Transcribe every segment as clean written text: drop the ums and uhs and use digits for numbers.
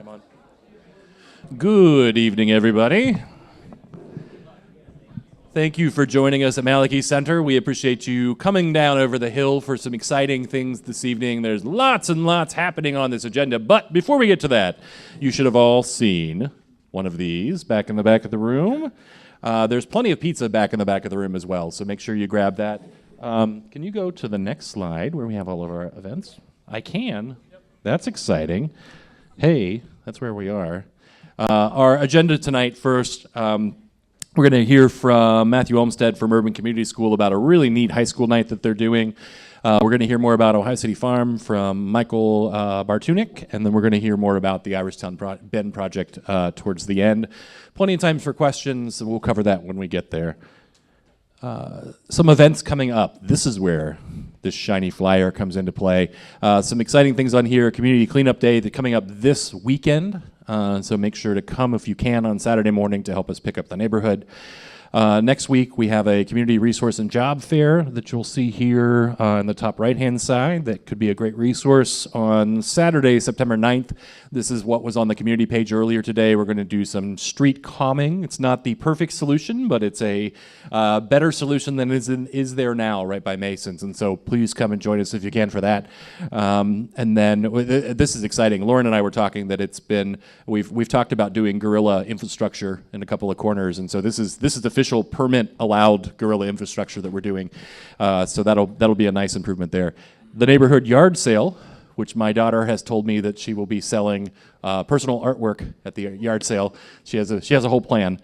I'm on. Good evening, everybody. Thank you for joining us at Malachi Center. We appreciate you coming down over the hill for some exciting things this evening. There's lots and lots happening on this agenda, but before we get to that, you should have all seen one of these back in the back of the room. There's plenty of pizza back in the back of the room as well, so make sure you grab that. Can you go to the next slide where we have all of our events? I can. Yep. That's exciting. Hey, that's where we are. Our agenda tonight first, we're going to hear from Matthew Olmstead from Urban Community School about a really neat high school night that they're doing. We're going to hear more about Ohio City Farm from Michael Bartunik, and then we're going to hear more about the Irishtown Bend project towards the end. Plenty of time for questions, and we'll cover that when we get there. Some events coming up. This is where this shiny flyer comes into play. Some exciting things on here. Community Cleanup Day coming up this weekend. So make sure to come if you can on Saturday morning to help us pick up the neighborhood. Next week, we have a community resource and job fair that you'll see here on the top right-hand side. That could be a great resource on Saturday, September 9th. This is what was on the community page earlier today. We're going to do some street calming. It's not the perfect solution, but it's a better solution than is there now right by Masons. And so please come and join us if you can for that. And then this is exciting. Lauren and I were talking that we've talked about doing guerrilla infrastructure in a couple of corners. And so this is the official permit allowed guerrilla infrastructure that we're doing. So that'll be a nice improvement there. The neighborhood yard sale, which my daughter has told me that she will be selling personal artwork at the yard sale. She has a whole plan.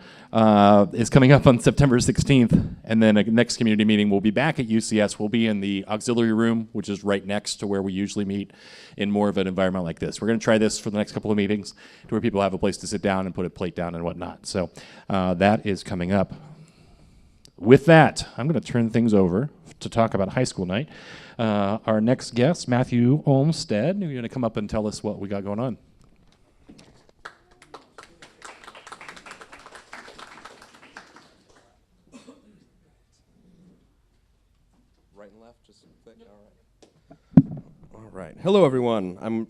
Is coming up on September 16th, and then a next community meeting will be back at UCS. We'll be in the auxiliary room, which is right next to where we usually meet in more of an environment like this. We're going to try this for the next couple of meetings to where people have a place to sit down and put a plate down and whatnot. So that is coming up. With that, I'm going to turn things over to talk about high school night. Our next guest, Matthew Olmstead, you're going to come up and tell us what we got going on. Right and left, just click. All right. Hello, everyone. I'm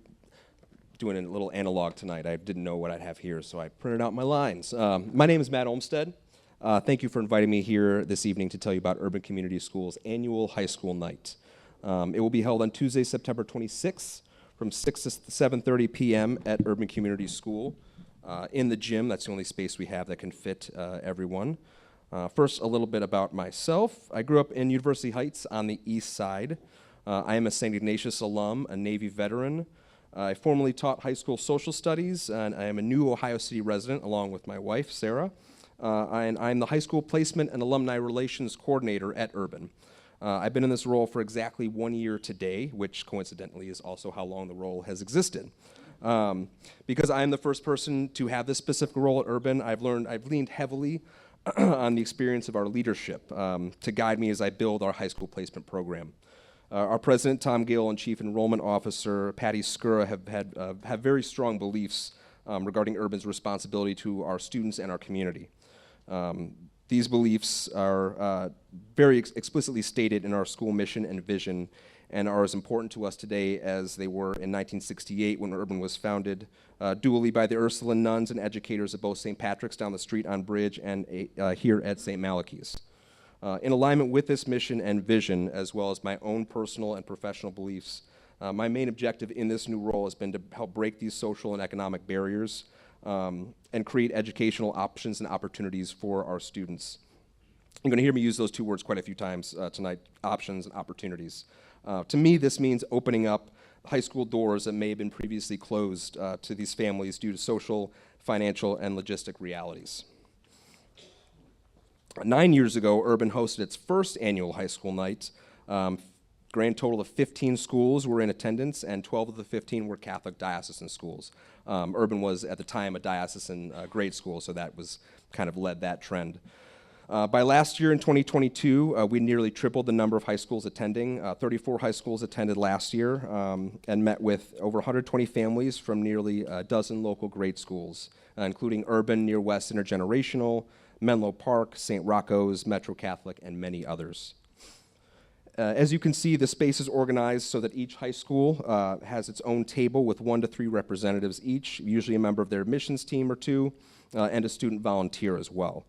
doing a little analog tonight. I didn't know what I'd have here, so I printed out my lines. My name is Matt Olmstead. Thank you for inviting me here this evening to tell you about Urban Community School's annual high school night. It will be held on Tuesday, September 26th from 6 to 7:30 p.m. at Urban Community School in the gym. That's the only space we have that can fit everyone. First, a little bit about myself. I grew up in University Heights on the east side. I am a St. Ignatius alum, a Navy veteran. I formerly taught high school social studies, and I am a new Ohio City resident along with my wife, Sarah. And I'm the high school placement and alumni relations coordinator at Urban. I've been in this role for exactly 1 year today, which coincidentally is also how long the role has existed. Because I am the first person to have this specific role at Urban, I've leaned heavily on the experience of our leadership to guide me as I build our high school placement program. Our president, Tom Gill, and chief enrollment officer, Patty Skura, have very strong beliefs regarding Urban's responsibility to our students and our community. These beliefs are very explicitly stated in our school mission and vision and are as important to us today as they were in 1968 when Urban was founded, dually by the Ursuline nuns and educators of both St. Patrick's down the street on Bridge and here at St. Malachy's. In alignment with this mission and vision, as well as my own personal and professional beliefs, my main objective in this new role has been to help break these social and economic barriers and create educational options and opportunities for our students. You're going to hear me use those two words quite a few times tonight, options and opportunities. To me, this means opening up high school doors that may have been previously closed to these families due to social, financial, and logistic realities. 9 years ago, Urban hosted its first annual high school night. Grand total of 15 schools were in attendance, and 12 of the 15 were Catholic diocesan schools. Urban was, at the time, a diocesan grade school, so that was kind of led that trend. By last year in 2022, we nearly tripled the number of high schools attending. 34 high schools attended last year and met with over 120 families from nearly a dozen local grade schools, including Urban, Near West Intergenerational, Menlo Park, St. Rocco's, Metro Catholic, and many others. As you can see, the space is organized so that each high school has its own table with 1 to 3 representatives each, usually a member of their admissions team or 2, and a student volunteer as well.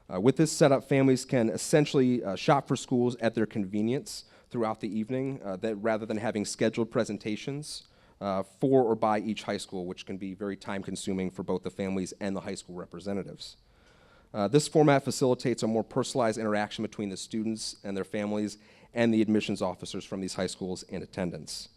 With this setup, families can essentially shop for schools at their convenience throughout the evening, rather than having scheduled presentations for or by each high school, which can be very time-consuming for both the families and the high school representatives. This format facilitates a more personalized interaction between the students and their families and the admissions officers from these high schools in attendance.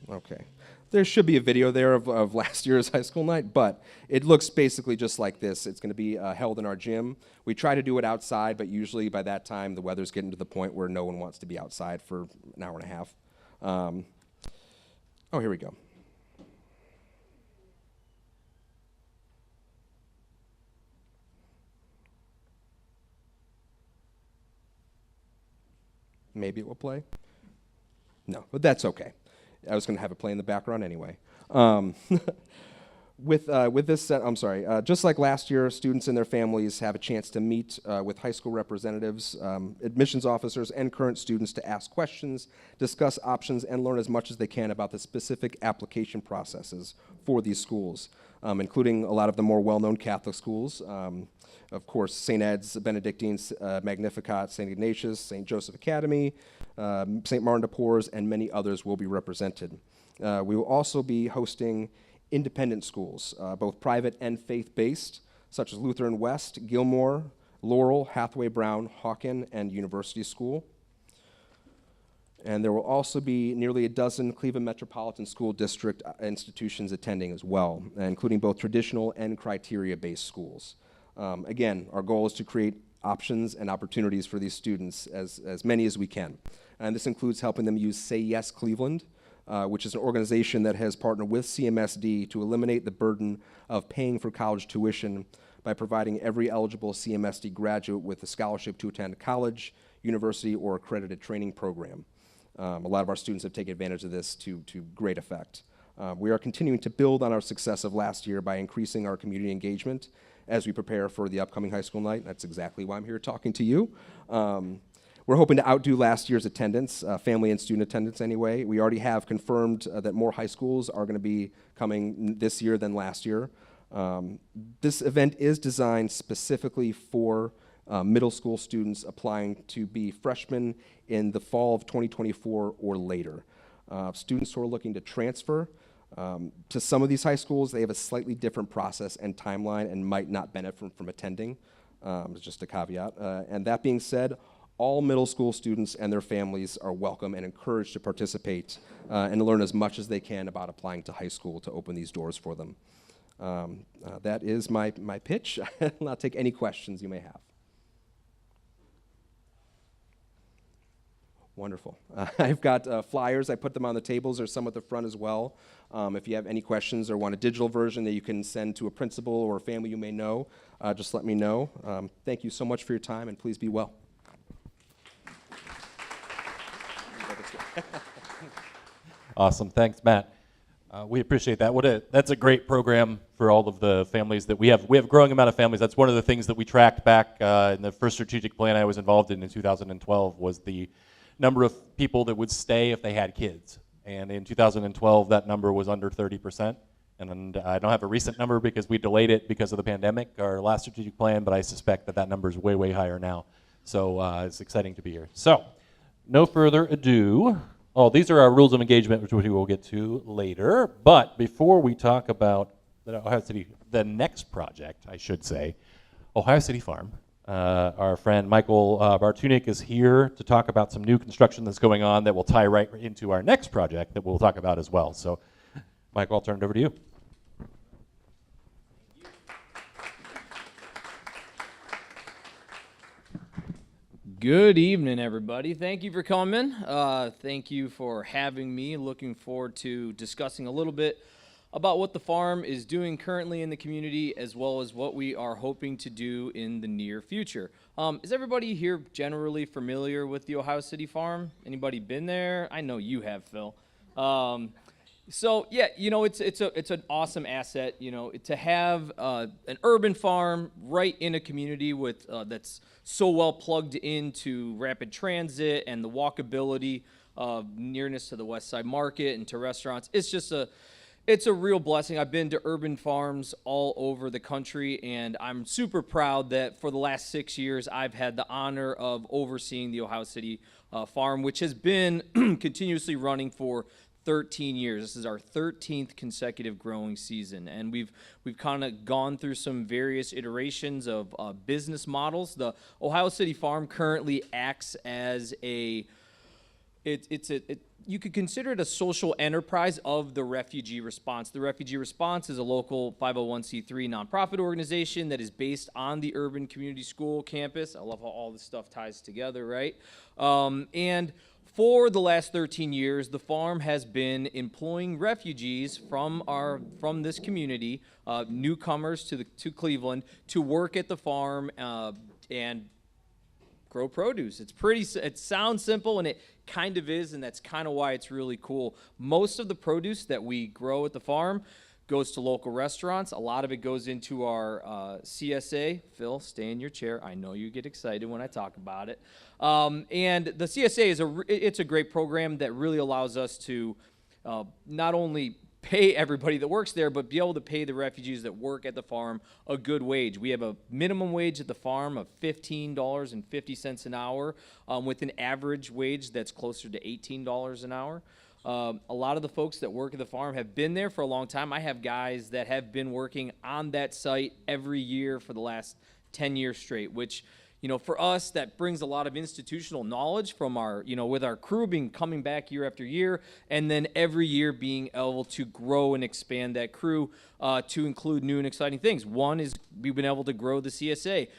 Okay. There should be a video there of last year's high school night, but it looks basically just like this. It's going to be held in our gym. We try to do it outside, but usually by that time the weather's getting to the point where no one wants to be outside for an hour and a half. Oh, here we go. Maybe it will play. No, but that's okay. I was going to have it play in the background anyway. With this set, I'm sorry, just like last year, students and their families have a chance to meet with high school representatives, admissions officers, and current students to ask questions, discuss options, and learn as much as they can about the specific application processes for these schools, including a lot of the more well-known Catholic schools. Of course, St. Ed's, Benedictines, Magnificat, St. Ignatius, St. Joseph Academy, St. Martin de Porres, and many others will be represented. We will also be hosting independent schools, both private and faith-based, such as Lutheran West, Gilmore, Laurel, Hathaway Brown, Hawken, and University School. And there will also be nearly a dozen Cleveland Metropolitan School District institutions attending as well, including both traditional and criteria-based schools. Again, our goal is to create options and opportunities for these students, as many as we can. And this includes helping them use Say Yes Cleveland, which is an organization that has partnered with CMSD to eliminate the burden of paying for college tuition by providing every eligible CMSD graduate with a scholarship to attend a college, university, or accredited training program. A lot of our students have taken advantage of this to great effect. We are continuing to build on our success of last year by increasing our community engagement as we prepare for the upcoming high school night. That's exactly why I'm here talking to you. We're hoping to outdo last year's attendance, family and student attendance anyway. We already have confirmed that more high schools are going to be coming this year than last year. This event is designed specifically for middle school students applying to be freshmen in the fall of 2024 or later. Students who are looking to transfer to some of these high schools, they have a slightly different process and timeline and might not benefit from attending, just a caveat. And that being said, all middle school students and their families are welcome and encouraged to participate and learn as much as they can about applying to high school to open these doors for them. That is my pitch. I'll take any questions you may have. Wonderful. I've got flyers. I put them on the tables. There's some at the front as well. If you have any questions or want a digital version that you can send to a principal or a family you may know, just let me know. Thank you so much for your time, and please be well. Awesome. Thanks, Matt. We appreciate that. That's a great program for all of the families that we have. We have a growing amount of families. That's one of the things that we tracked back in the first strategic plan I was involved in 2012 was the number of people that would stay if they had kids. And in 2012, that number was under 30%. And I don't have a recent number because we delayed it because of the pandemic, our last strategic plan, but I suspect that number is way, way higher now. So it's exciting to be here. So no further ado. Oh, these are our rules of engagement, which we will get to later. But before we talk about the next project, I should say, Ohio City Farm, our friend Michael Bartunik is here to talk about some new construction that's going on that will tie right into our next project that we'll talk about as well. So, Michael, I'll turn it over to you. Good evening, everybody. Thank you for coming. Thank you for having me. Looking forward to discussing a little bit about what the farm is doing currently in the community, as well as what we are hoping to do in the near future. Is everybody here generally familiar with the Ohio City Farm? Anybody been there? I know you have, Phil. So yeah, it's an awesome asset. To have an urban farm right in a community with that's so well plugged into rapid transit and the walkability of nearness to the West Side Market and to restaurants. It's a real blessing. I've been to urban farms all over the country, and I'm super proud that for the last 6 years I've had the honor of overseeing the Ohio City farm, which has been continuously running for 13 years. This is our 13th consecutive growing season, and we've kind of gone through some various iterations of business models. The Ohio City Farm currently acts as you could consider it a social enterprise of the Refugee Response. The Refugee Response is a local 501c3 nonprofit organization that is based on the Urban Community School campus. I love how all this stuff ties together, right? And for the last 13 years, the farm has been employing refugees from this community, newcomers to Cleveland, to work at the farm and grow produce. It sounds simple, and it kind of is, and that's kind of why it's really cool. Most of the produce that we grow at the farm goes to local restaurants. A lot of it goes into our CSA. Phil, stay in your chair. I know you get excited when I talk about it. And the CSA it's a great program that really allows us to not only pay everybody that works there, but be able to pay the refugees that work at the farm a good wage. We have a minimum wage at the farm of $15.50 an hour, with an average wage that's closer to $18 an hour. A lot of the folks that work at the farm have been there for a long time. I have guys that have been working on that site every year for the last 10 years straight, which, for us, that brings a lot of institutional knowledge from our, with our crew coming back year after year, and then every year being able to grow and expand that crew to include new and exciting things. One is we've been able to grow the CSA.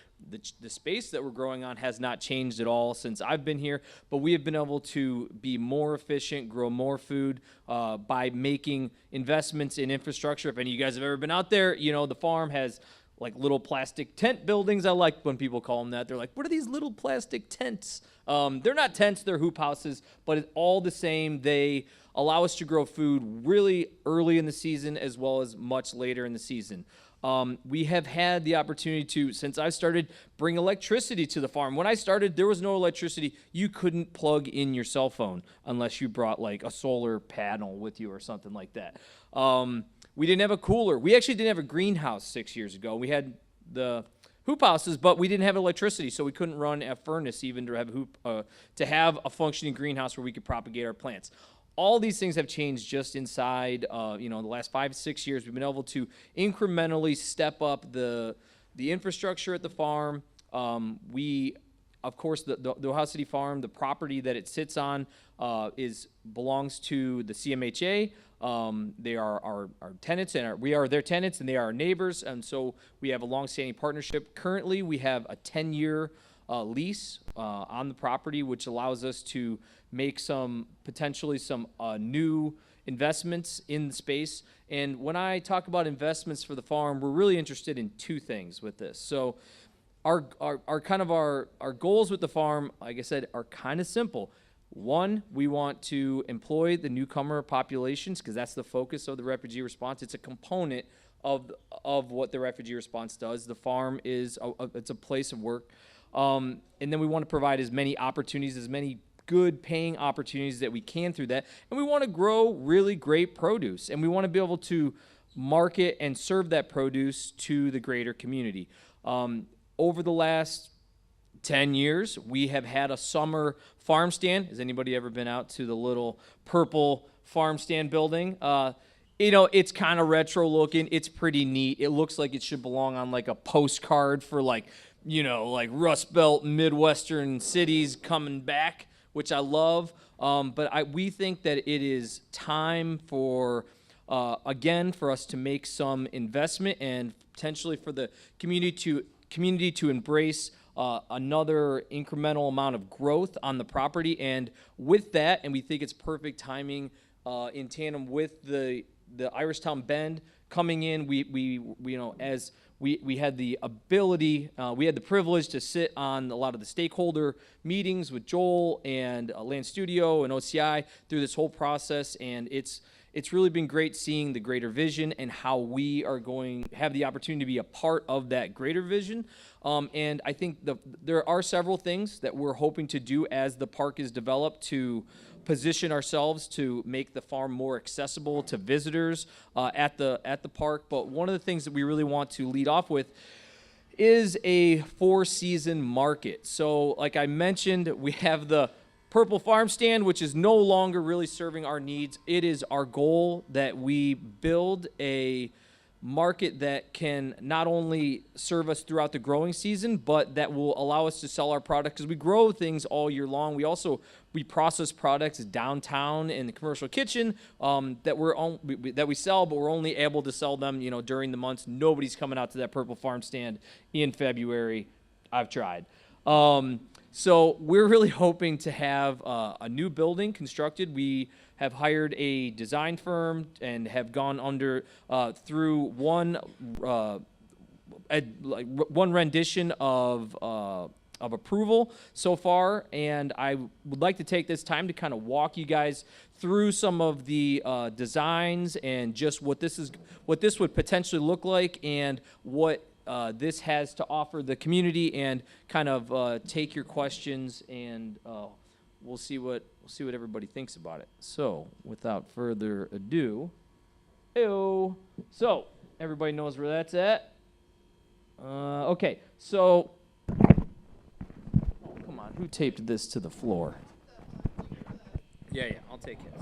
The space that we're growing on has not changed at all since I've been here, but we have been able to be more efficient, grow more food by making investments in infrastructure. If any of you guys have ever been out there, the farm has like little plastic tent buildings. I like when people call them that. They're like, what are these little plastic tents? They're not tents, they're hoop houses, but it's all the same. They allow us to grow food really early in the season as well as much later in the season. We have had the opportunity to, since I started, bring electricity to the farm. When I started, there was no electricity. You couldn't plug in your cell phone unless you brought like a solar panel with you or something like that. We didn't have a cooler. We actually didn't have a greenhouse 6 years ago. We had the hoop houses, but we didn't have electricity, so we couldn't run a furnace even to have a functioning greenhouse where we could propagate our plants. All these things have changed just inside, the last 5-6 years. We've been able to incrementally step up the infrastructure at the farm. Of course, the Ohio City Farm, the property that it sits on, belongs to the CMHA. They are our tenants, and we are their tenants, and they are our neighbors. And so we have a long-standing partnership. Currently, we have a 10-year lease on the property, which allows us to make potentially some new investments in the space. And when I talk about investments for the farm, we're really interested in two things with this. So our goals with the farm, like I said, are kind of simple. One, we want to employ the newcomer populations because that's the focus of the refugee response. It's a component of what the refugee response does. The farm is it's a place of work. And then we want to provide as many opportunities, as many good paying opportunities that we can through that. And we want to grow really great produce. And we want to be able to market and serve that produce to the greater community. Over the last 10 years, we have had a summer farm stand. Has anybody ever been out to the little purple farm stand building? It's kind of retro looking. It's pretty neat. It looks like it should belong on like a postcard for like Rust Belt Midwestern cities coming back, which I love. But we think that it is time for us to make some investment and potentially for the community to embrace another incremental amount of growth on the property. And with that, and we think it's perfect timing in tandem with the Irishtown Bend coming in, we had the ability, we had the privilege to sit on a lot of the stakeholder meetings with Joel and Land Studio and OCI through this whole process, and it's it's really been great seeing the greater vision and how we are going have the opportunity to be a part of that greater vision. And I think there are several things that we're hoping to do as the park is developed to position ourselves to make the farm more accessible to visitors at the park. But one of the things that we really want to lead off with is a four-season market. So like I mentioned, we have the Purple Farm Stand, which is no longer really serving our needs. It is our goal that we build a market that can not only serve us throughout the growing season, but that will allow us to sell our product because we grow things all year long. We process products downtown in the commercial kitchen that we sell, but we're only able to sell them, during the months. Nobody's coming out to that Purple Farm Stand in February. I've tried. So we're really hoping to have a new building constructed. We have hired a design firm and have gone through one rendition of approval so far, and I would like to take this time to kind of walk you guys through some of the designs and just what this would potentially look like and what this has to offer the community, and kind of take your questions, and we'll see what everybody thinks about it. So, without further ado, so everybody knows where that's at. Okay, so come on, who taped this to the floor? Yeah, I'll take it.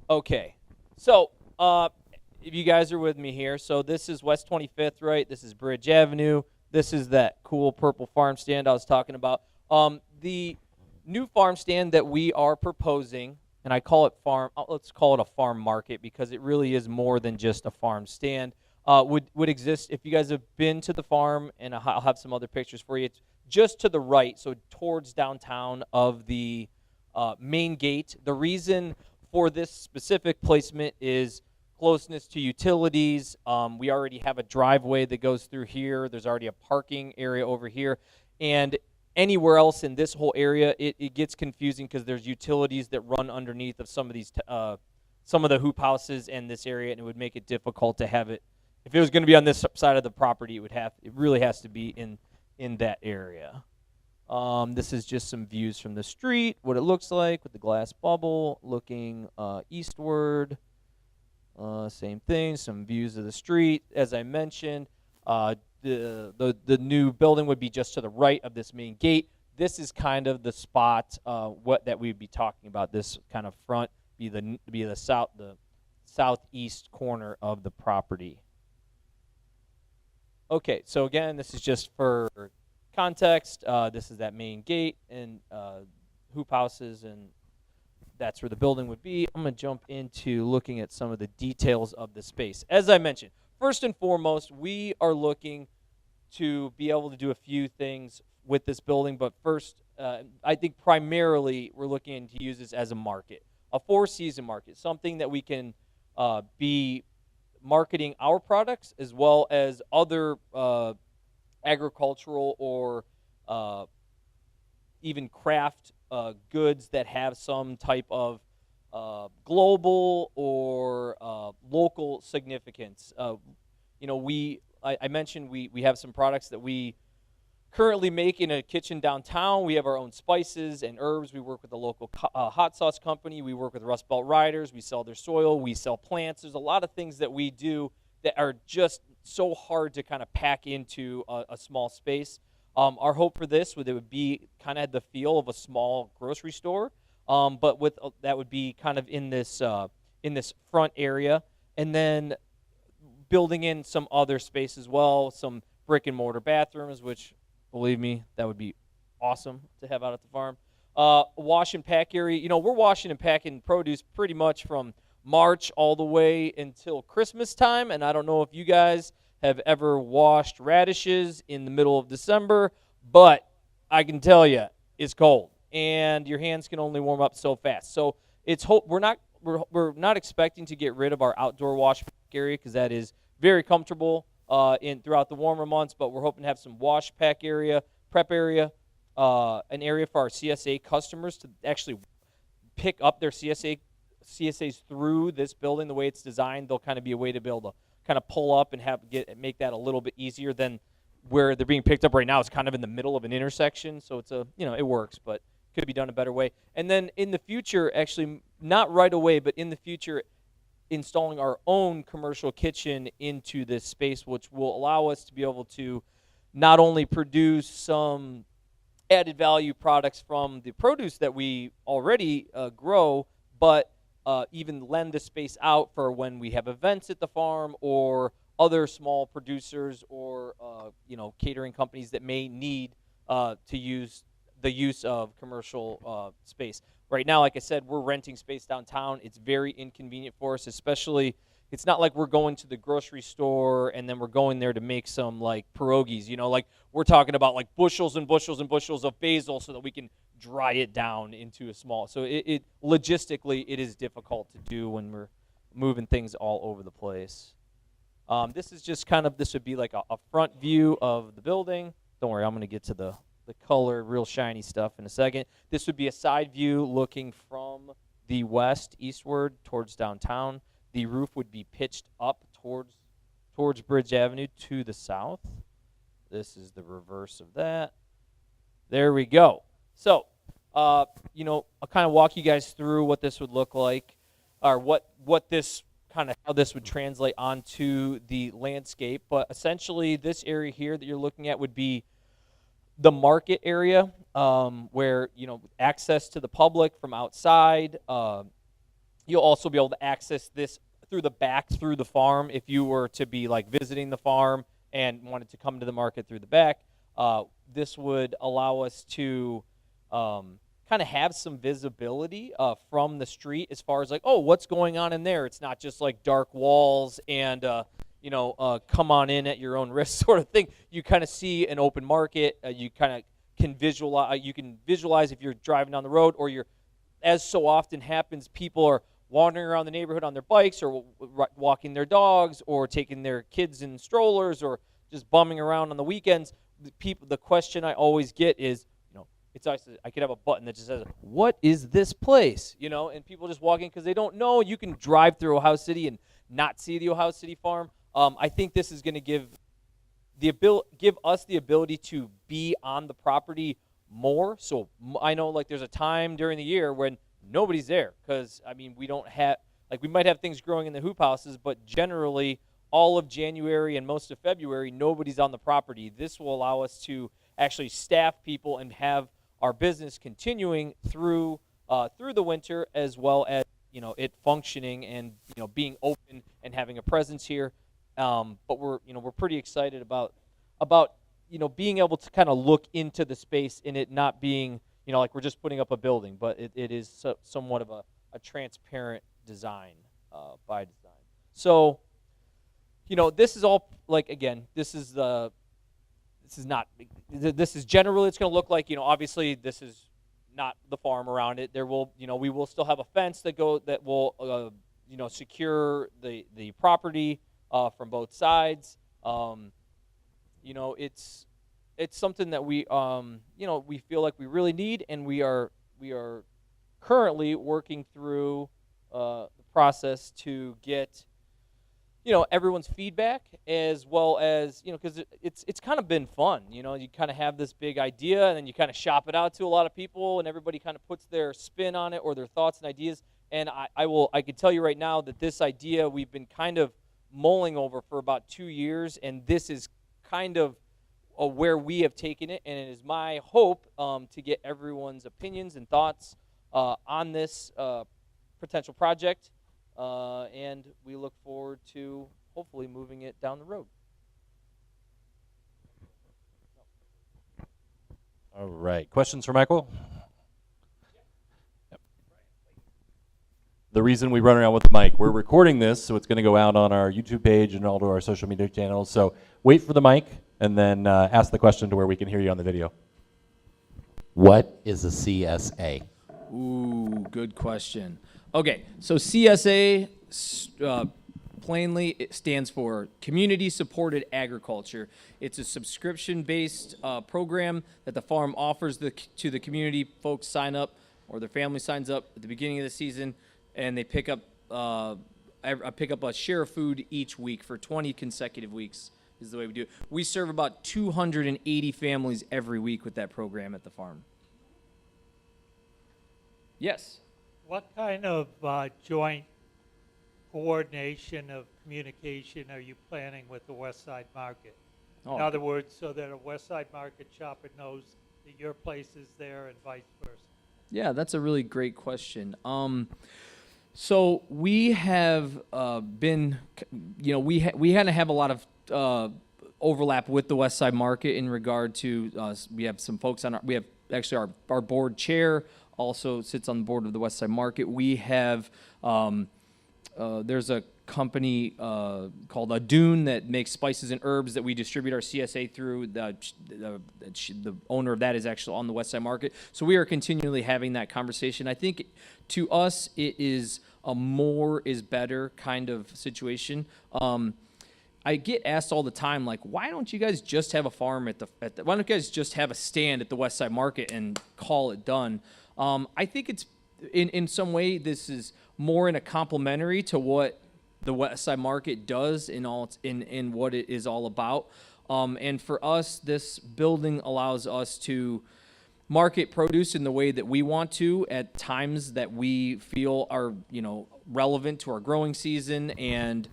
Okay, so if you guys are with me here, so this is West 25th, right? This is Bridge Avenue. This is that cool purple farm stand I was talking about. The new farm stand that we are proposing, and I call it let's call it a farm market because it really is more than just a farm stand, would exist if you guys have been to the farm, and I'll have some other pictures for you. It's just to the right, so towards downtown of the main gate. The reason for this specific placement is closeness to utilities. We already have a driveway that goes through here. There's already a parking area over here. And anywhere else in this whole area, it gets confusing because there's utilities that run underneath of some of these, some of the hoop houses in this area, and it would make it difficult to have it. If it was going to be on this side of the property, it really has to be in that area. This is just some views from the street, what it looks like with the glass bubble looking eastward. Same thing, some views of the street. As I mentioned, the new building would be just to the right of this main gate. This is kind of the spot that we'd be talking about. This kind of front be the southeast corner of the property. Okay, so again, this is just for context. This is that main gate and hoop houses, and that's where the building would be. I'm going to jump into looking at some of the details of the space. As I mentioned, first and foremost, we are looking to be able to do a few things with this building, but first, I think primarily we're looking to use this as a market, a four-season market, something that we can be marketing our products as well as other agricultural or even craft goods that have some type of global or local significance. I mentioned we have some products that we currently make in a kitchen downtown. We have our own spices and herbs. We work with a local hot sauce company. We work with Rust Belt Riders. We sell their soil. We sell plants. There's a lot of things that we do that are just so hard to kind of pack into a small space. Our hope for this would be kind of the feel of a small grocery store, but with that would be kind of in this front area, and then building in some other space as well, some brick and mortar bathrooms, which, believe me, that would be awesome to have out at the farm. Wash and pack area. We're washing and packing produce pretty much from March all the way until Christmas time, and I don't know if you guys have ever washed radishes in the middle of December, but I can tell you it's cold, and your hands can only warm up so fast. So we're not expecting to get rid of our outdoor wash area because that is very comfortable throughout the warmer months, but we're hoping to have some wash pack area, prep area, an area for our CSA customers to actually pick up their CSAs through this building the way it's designed, there'll kind of be a way to be able to kind of pull up and make that a little bit easier than where they're being picked up right now. It's kind of in the middle of an intersection, so it's it works, but could be done a better way. And then in the future, actually not right away, but in the future, installing our own commercial kitchen into this space, which will allow us to be able to not only produce some added value products from the produce that we already grow, but even lend the space out for when we have events at the farm or other small producers or catering companies that may need to use the use of commercial space. Right now, like I said, we're renting space downtown. It's very inconvenient for us, especially it's not like we're going to the grocery store and then we're going there to make some like pierogies, like we're talking about like bushels and bushels and bushels of basil so that we can dry it down into a small. So it logistically, it is difficult to do when we're moving things all over the place. This is just this would be like a front view of the building. Don't worry, I'm going to get to the color, real shiny stuff in a second. This would be a side view looking from the west eastward towards downtown. The roof would be pitched up towards Bridge Avenue to the south. This is the reverse of that. There we go. So, I'll kind of walk you guys through what this would look like, or what this how this would translate onto the landscape. But essentially, this area here that you're looking at would be the market area, where access to the public from outside. You'll also be able to access this through the back, through the farm, if you were to be like visiting the farm and wanted to come to the market through the back. This would allow us to kind of have some visibility from the street as far as like, oh, what's going on in there? It's not just like dark walls and come on in at your own risk sort of thing. You kind of see an open market. You kind of can visualize. You can visualize if you're driving down the road, or you're, as so often happens, people are wandering around the neighborhood on their bikes, or walking their dogs, or taking their kids in strollers, or just bumming around on the weekends. The question I always get is, it's nice. I could have a button that just says, "What is this place?" And people just walk in because they don't know. You can drive through Ohio City and not see the Ohio City farm. I think this is going to give us the ability to be on the property more. So I know like there's a time during the year when nobody's there because we don't have we might have things growing in the hoop houses, but generally all of January and most of February nobody's on the property. This will allow us to actually staff people and have our business continuing through the winter, as well as it functioning and being open and having a presence here. But we're pretty excited about being able to kind of look into the space and it not being like we're just putting up a building, but it is somewhat of a transparent design by design. So this is all this is generally it's going to look like obviously this is not the farm around it. There will we will still have a fence that will secure the property from both sides. It's something that we we feel like we really need, and we are currently working through the process to get everyone's feedback, as well as because it's kind of been fun. You kind of have this big idea and then you kind of shop it out to a lot of people, and everybody kind of puts their spin on it or their thoughts and ideas. And I can tell you right now that this idea we've been kind of mulling over for about 2 years, and this is kind of where we have taken it, and it is my hope to get everyone's opinions and thoughts on this potential project, and we look forward to hopefully moving it down the road. All right. Questions for Michael? Yep. The reason we run around with the mic, we're recording this, so it's going to go out on our YouTube page and all to our social media channels. So wait for the mic and then ask the question to where we can hear you on the video. What is a CSA? Ooh, good question. Okay, so CSA, plainly, it stands for Community Supported Agriculture. It's a subscription-based program that the farm offers to the community. Folks sign up or their family signs up at the beginning of the season, and they pick up a share of food each week for 20 consecutive weeks is the way we do it. We serve about 280 families every week with that program at the farm. Yes. What kind of joint coordination of communication are you planning with the West Side Market? In Oh, other words, so that a West Side Market shopper knows that your place is there and vice versa. yeah, that's a really great question. So we have been, we kind of have a lot of overlap with the West Side Market in regard to we have some folks on we have actually our board chair also sits on the board of the West Side Market. We have there's a company called Adune that makes spices and herbs that we distribute our CSA through. The owner of that is actually on the West Side Market. So we are continually having that conversation. I think to us it is a more is better kind of situation. I get asked all the time, like, why don't you guys just have a farm why don't you guys just have a stand at the West Side Market and call it done? I think it's in some way this is more in a complementary to what the West Side Market does in what it is all about. And for us, this building allows us to market produce in the way that we want to at times that we feel are, relevant to our growing season. And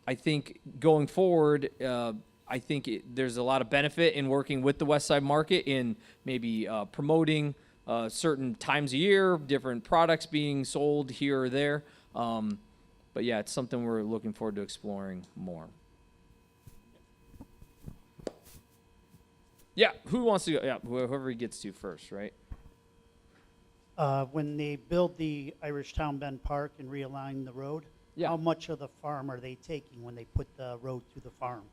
I think going forward, I think there's a lot of benefit in working with the West Side Market in maybe promoting certain times a year, different products being sold here or there. But yeah, it's something we're looking forward to exploring more. Yeah, who wants to go? Yeah, whoever he gets to first, right? When they build the Irish Town Bend Park and realign the road, Yeah. how much of the farm are they taking when they put the road through the farm?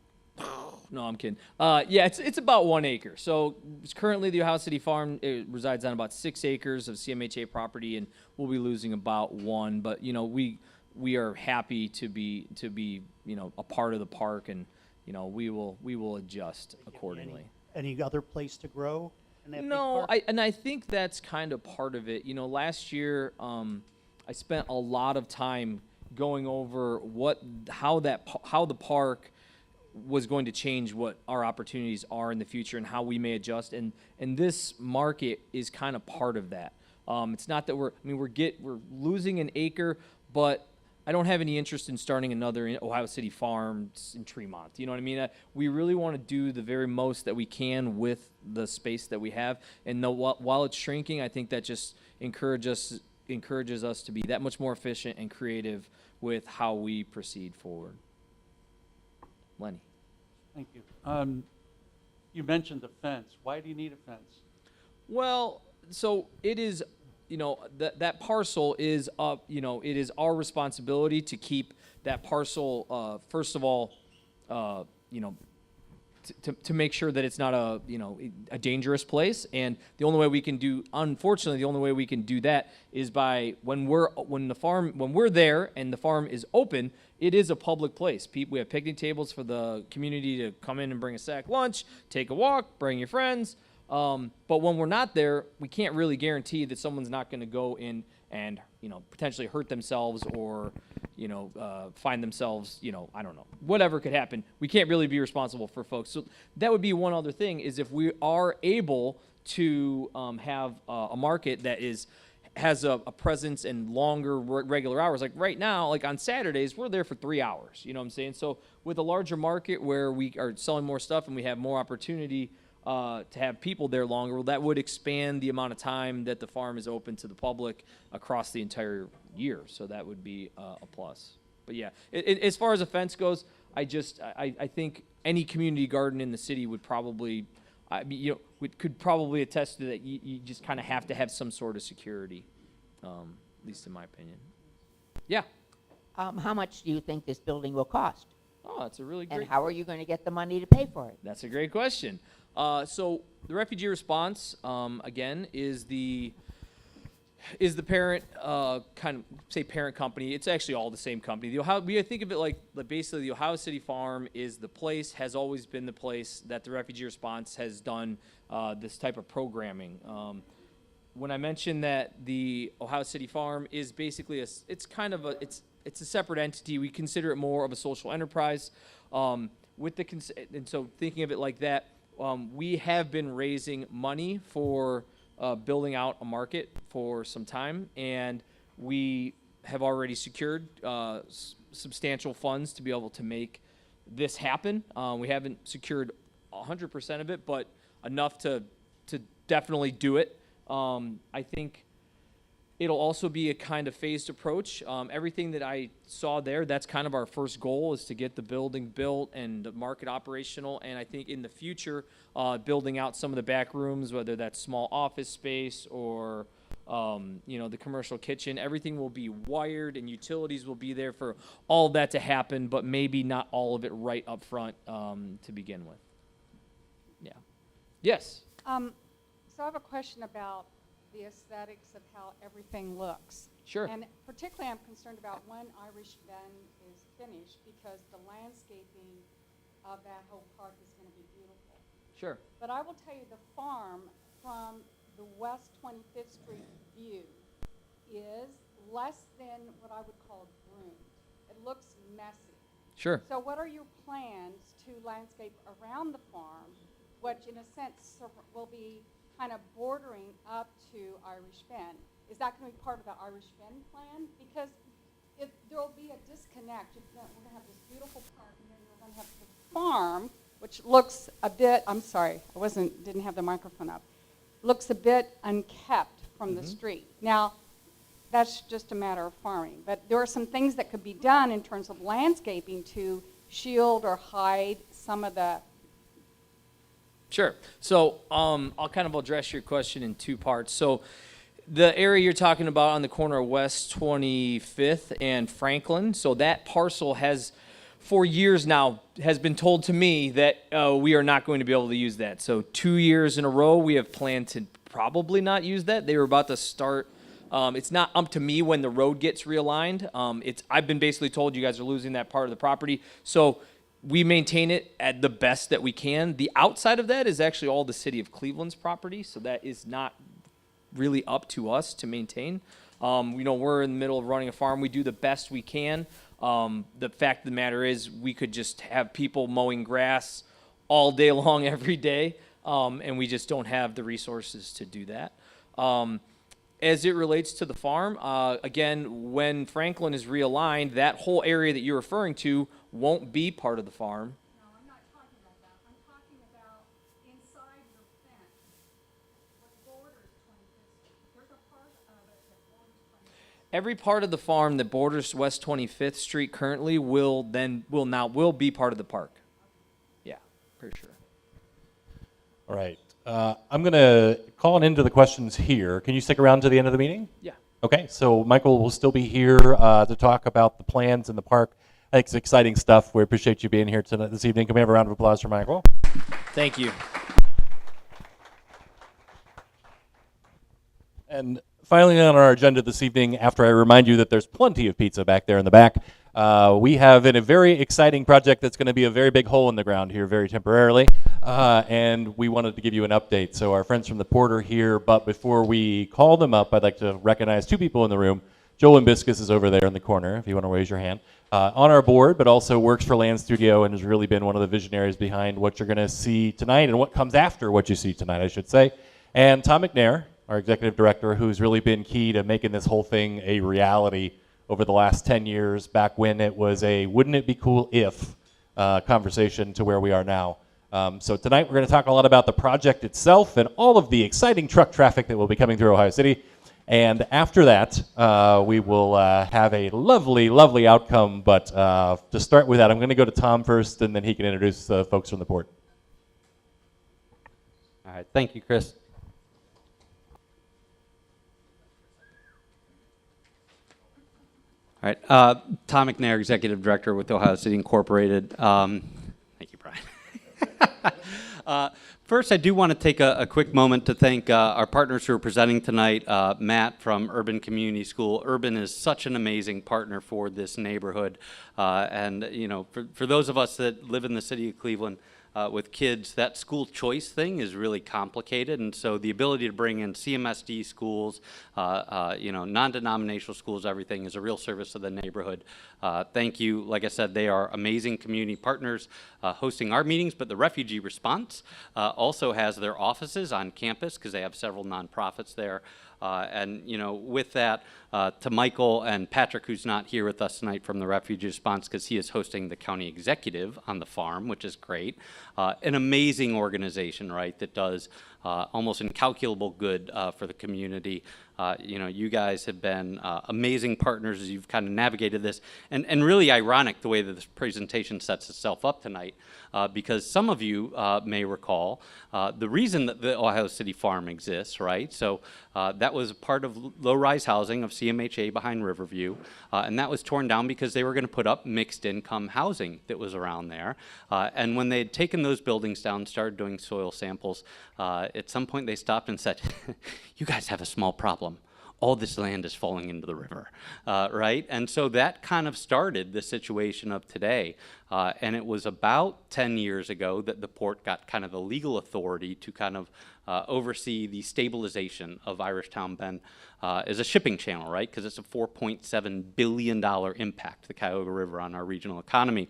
No, I'm kidding. Yeah, it's about 1 acre. So currently the Ohio City Farm resides on about 6 acres of CMHA property, and we'll be losing about 1. But we are happy to be a part of the park, and we will adjust accordingly. Any other place to grow in that big No, park? I think that's kind of part of it. Last year I spent a lot of time going over how the park was going to change what our opportunities are in the future and how we may adjust, and this market is kind of part of that. It's not that we're losing an acre, but I don't have any interest in starting another Ohio City Farm in Tremont. You know what I mean? We really want to do the very most that we can with the space that we have, and while it's shrinking, I think that just encourages us to be that much more efficient and creative with how we proceed forward. Lenny. Thank you. You mentioned the fence. Why do you need a fence? Well, so it is, that parcel is up, it is our responsibility to keep that parcel, first of all, to make sure that it's not a dangerous place. And the only way we can do that is by when we're there and the farm is open, it is a public place. We have picnic tables for the community to come in and bring a sack lunch, take a walk, bring your friends. But when we're not there, we can't really guarantee that someone's not going to go in and potentially hurt themselves or find themselves I don't know, whatever could happen. We can't really be responsible for folks. So that would be one other thing, is if we are able to have a market that has a presence and longer regular hours. Like right now, like on Saturdays, we're there for 3 hours. You know what I'm saying? So with a larger market where we are selling more stuff and we have more opportunity to have people there longer, well, that would expand the amount of time that the farm is open to the public across the entire year. So that would be a plus. But yeah, as far as a fence goes, I think any community garden in the city would probably, could probably attest to that. You just kind of have to have some sort of security, at least in my opinion. Yeah. How much do you think this building will cost? Oh, that's a really And great. how are you going to get the money to pay for it? That's a great question. So the refugee response, again, is the parent kind of say parent company. It's actually all the same company. We think of it like basically the Ohio City Farm is the place, has always been the place that the refugee response has done this type of programming. when I mentioned that the Ohio City Farm is basically it's kind of it's a separate entity. We consider it more of a social enterprise. With the and so thinking of it like that, we have been raising money for building out a market for some time, and we have already secured substantial funds to be able to make this happen. We haven't secured 100% of it, but enough to definitely do it. I think it'll also be a kind of phased approach. Everything that I saw there, that's kind of our first goal, is to get the building built and the market operational. And I think in the future, building out some of the back rooms, whether that's small office space or the commercial kitchen, everything will be wired and utilities will be there for all of that to happen, but maybe not all of it right up front to begin with. Yeah. Yes. So I have a question about the aesthetics of how everything looks. Sure. And particularly I'm concerned about when Irish Bend is finished, because the landscaping of that whole park is going to be beautiful. Sure. But I will tell you, the farm from the West 25th Street view is less than what I would call groomed. It looks messy. Sure. So what are your plans to landscape around the farm, which in a sense will be kind of bordering up to Irish Bend? Is that going to be part of the Irish Bend plan? Because there will be a disconnect. We're going to have this beautiful park, and then we're going to have the farm, which looks a bit, I'm sorry, didn't have the microphone up, looks a bit unkept from the street. Now, that's just a matter of farming. But there are some things that could be done in terms of landscaping to shield or hide some of the. Sure. So I'll kind of address your question in two parts. So the area you're talking about on the corner of West 25th and Franklin, so that parcel has, for years now, has been told to me that we are not going to be able to use that. So 2 years in a row, we have planned to probably not use that. They were about to start. It's not up to me when the road gets realigned. I've been basically told you guys are losing that part of the property. So we maintain it at the best that we can. The outside of that is actually all the city of Cleveland's property, so that is not really up to us to maintain. We're in the middle of running a farm. We do the best we can. The fact of the matter is we could just have people mowing grass all day long every day, and we just don't have the resources to do that. As it relates to the farm, again, when Franklin is realigned, that whole area that you're referring to won't be part of the farm. No, I'm not talking about that. I'm talking about inside your fence, what borders 25th Street. There's a part of it that borders 25th Street. Every part of the farm that borders West 25th Street currently will be part of the park. Yeah, for sure. All right. I'm going to call an end to the questions here. Can you stick around to the end of the meeting? Yeah. Okay, so Michael will still be here to talk about the plans in the park. I think it's exciting stuff. We appreciate you being here this evening. Can we have a round of applause for Michael? Thank you. And finally on our agenda this evening, after I remind you that there's plenty of pizza back there in the back, we have a very exciting project that's going to be a very big hole in the ground here very temporarily, and we wanted to give you an update. So our friends from the Port are here, but before we call them up, I'd like to recognize two people in the room. Joel Limbiscus is over there in the corner, if you want to raise your hand, on our board, but also works for Land Studio and has really been one of the visionaries behind what you're going to see tonight and what comes after what you see tonight, I should say. And Tom McNair, our executive director, who's really been key to making this whole thing a reality over the last 10 years, back when it was a wouldn't it be cool if conversation to where we are now. So tonight we're going to talk a lot about the project itself and all of the exciting truck traffic that will be coming through Ohio City. And after that, we will have a lovely, lovely outcome. But to start with that, I'm going to go to Tom first, and then he can introduce folks from the Port. All right, thank you, Chris. All right, Tom McNair, Executive Director with Ohio City Incorporated. Thank you, Brian. First, I do want to take a quick moment to thank our partners who are presenting tonight. Matt from Urban Community School. Urban is such an amazing partner for this neighborhood. And, for those of us that live in the city of Cleveland, with kids, that school choice thing is really complicated, and so the ability to bring in CMSD schools, non-denominational schools, everything is a real service to the neighborhood. Thank you. Like I said, they are amazing community partners hosting our meetings, but the Refugee Response also has their offices on campus because they have several nonprofits there. With that, to Michael and Patrick, who's not here with us tonight from the Refugee Response because he is hosting the county executive on the farm, which is great. An amazing organization, right, that does almost incalculable good for the community. You guys have been amazing partners as you've kind of navigated this, and really ironic the way that this presentation sets itself up tonight, because some of you may recall the reason that the Ohio City Farm exists, right? So that was a part of low-rise housing of CMHA behind Riverview, and that was torn down because they were going to put up mixed-income housing that was around there. And when they had taken those buildings down, started doing soil samples, at some point they stopped and said, you guys have a small problem. All this land is falling into the river, right? And so that kind of started the situation of today. And it was about 10 years ago that the port got kind of the legal authority to kind of oversee the stabilization of Irishtown Bend as a shipping channel, right? Because it's a $4.7 billion impact to the Cuyahoga River on our regional economy.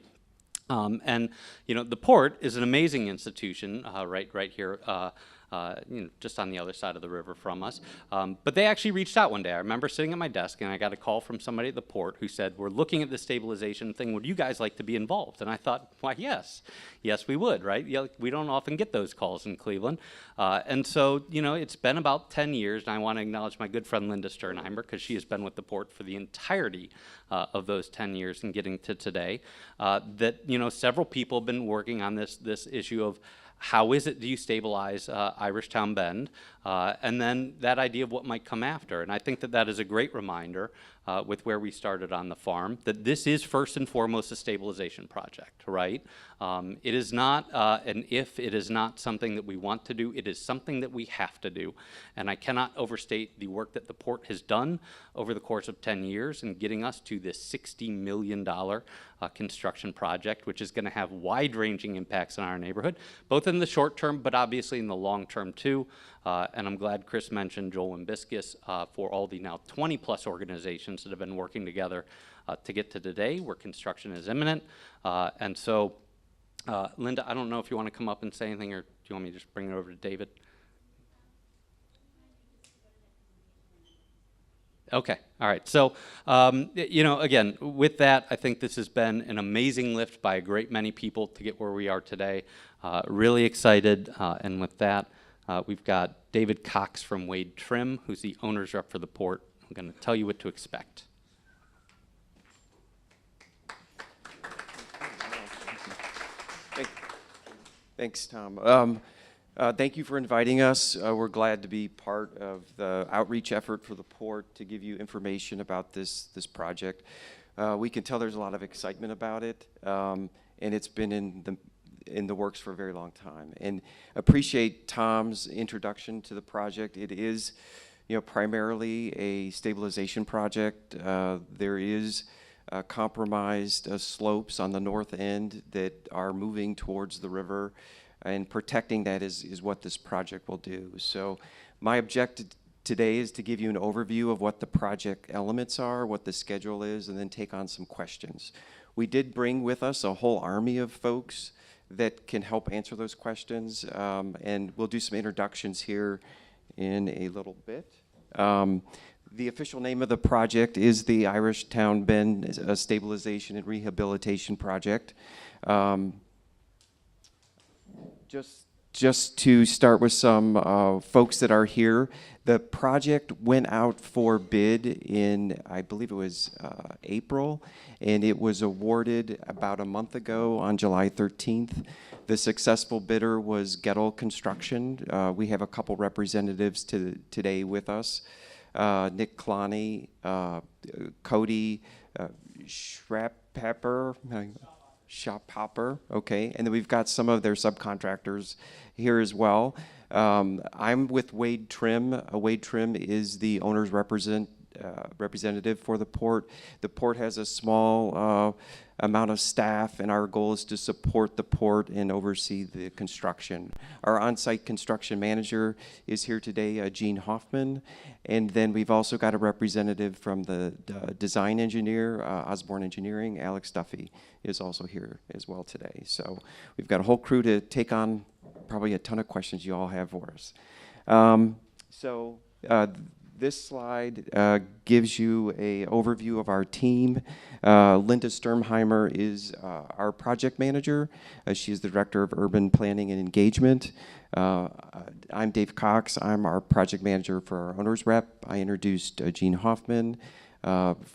The port is an amazing institution, right here, just on the other side of the river from us. But they actually reached out one day. I remember sitting at my desk, and I got a call from somebody at the port who said, we're looking at the stabilization thing. Would you guys like to be involved? And I thought, why, yes. Yes, we would, right? Yeah, we don't often get those calls in Cleveland. And so, it's been about 10 years, and I want to acknowledge my good friend Linda Sternheimer, because she has been with the port for the entirety of those 10 years and getting to today, that, several people have been working on this issue of how is it do you stabilize Irishtown Bend, and then that idea of what might come after. And I think that is a great reminder with where we started on the farm, that this is first and foremost a stabilization project, right? It is not an if, it is not something that we want to do, it is something that we have to do. And I cannot overstate the work that the port has done over the course of 10 years in getting us to this $60 million construction project, which is going to have wide-ranging impacts on our neighborhood, both in the short term, but obviously in the long term too. And I'm glad Chris mentioned Joel and Biscus for all the now 20-plus organizations that have been working together to get to today, where construction is imminent. And so, Linda, I don't know if you want to come up and say anything, or do you want me to just bring it over to David? Okay, all right. So, again, with that, I think this has been an amazing lift by a great many people to get where we are today. Really excited, and with that, we've got David Cox from Wade Trim, who's the owner's rep for the port. I'm going to tell you what to expect. Thanks, Tom. Thank you for inviting us. We're glad to be part of the outreach effort for the port to give you information about this project. We can tell there's a lot of excitement about it, and it's been in the works for a very long time. And appreciate Tom's introduction to the project. It is, primarily a stabilization project. There is compromised slopes on the north end that are moving towards the river, and protecting that is what this project will do. So my objective today is to give you an overview of what the project elements are, what the schedule is, and then take on some questions. We did bring with us a whole army of folks that can help answer those questions, and we'll do some introductions here in a little bit. The official name of the project is the Irishtown Bend Stabilization and Rehabilitation Project. Just to start with some folks that are here, the project went out for bid in, I believe it was April, and it was awarded about a month ago on July 13th. The successful bidder was Gettle Construction. We have a couple representatives today with us. Nick Cloney, Cody Schrappapper, Shop-Hopper, okay, and then we've got some of their subcontractors here as well. I'm with Wade Trim. Wade Trim is the owner's representative representative for the port. The port has a small amount of staff, and our goal is to support the port and oversee the construction. Our on-site construction manager is here today, Gene Hoffman, and then we've also got a representative from the design engineer, Osborne Engineering, Alex Duffy is also here as well today. So we've got a whole crew to take on probably a ton of questions you all have for us. This slide gives you an overview of our team. Linda Sturmheimer is our project manager. She is the Director of Urban Planning and Engagement. I'm Dave Cox. I'm our project manager for our owner's rep. I introduced Gene Hoffman.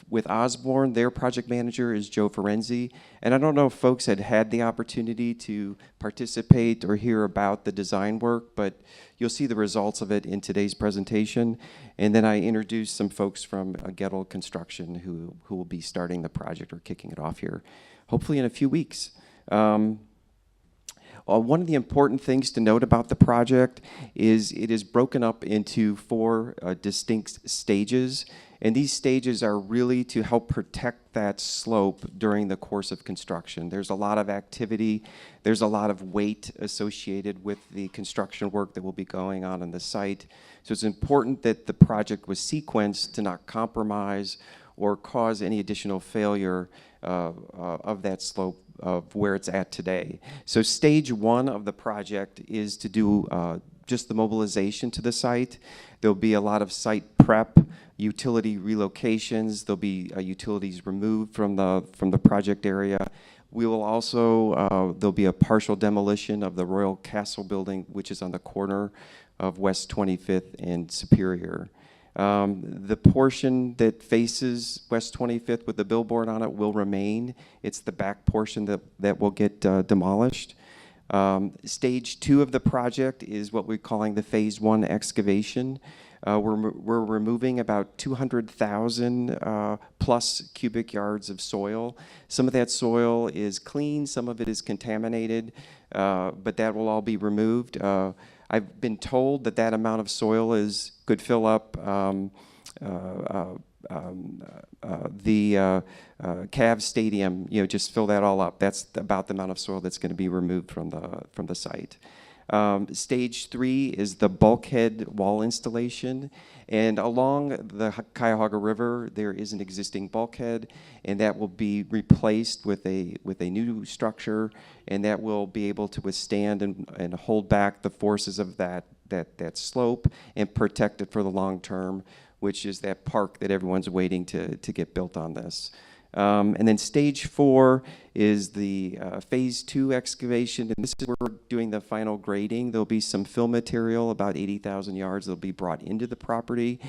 With Osborne, their project manager is Joe Ferenzi. And I don't know if folks had the opportunity to participate or hear about the design work, but you'll see the results of it in today's presentation. And then I introduced some folks from Gettle Construction who will be starting the project or kicking it off here, hopefully in a few weeks. One of the important things to note about the project is it is broken up into 4 distinct stages. And these stages are really to help protect that slope during the course of construction. There's a lot of activity. There's a lot of weight associated with the construction work that will be going on the site. So it's important that the project was sequenced to not compromise or cause any additional failure of that slope of where it's at today. So stage 1 of the project is to do just the mobilization to the site. There'll be a lot of site prep, utility relocations. There'll be utilities removed from the project area. We will also, there'll be a partial demolition of the Royal Castle building, which is on the corner of West 25th and Superior. The portion that faces West 25th with the billboard on it will remain. It's the back portion that will get demolished. Stage 2 of the project is what we're calling the phase 1 excavation. We're removing about 200,000 plus cubic yards of soil. Some of that soil is clean, some of it is contaminated, but that will all be removed. I've been told that amount of soil could fill up the Cavs Stadium. Just fill that all up. That's about the amount of soil that's going to be removed from the site. Stage 3 is the bulkhead wall installation, and along the Cuyahoga River there is an existing bulkhead, and that will be replaced with a new structure, and that will be able to withstand and hold back the forces of that slope and protect it for the long term, which is that park that everyone's waiting to get built on this. And then stage 4 is the phase 2 excavation, and this is where we're doing the final grading. There'll be some fill material, about 80,000 yards, that'll be brought into the property,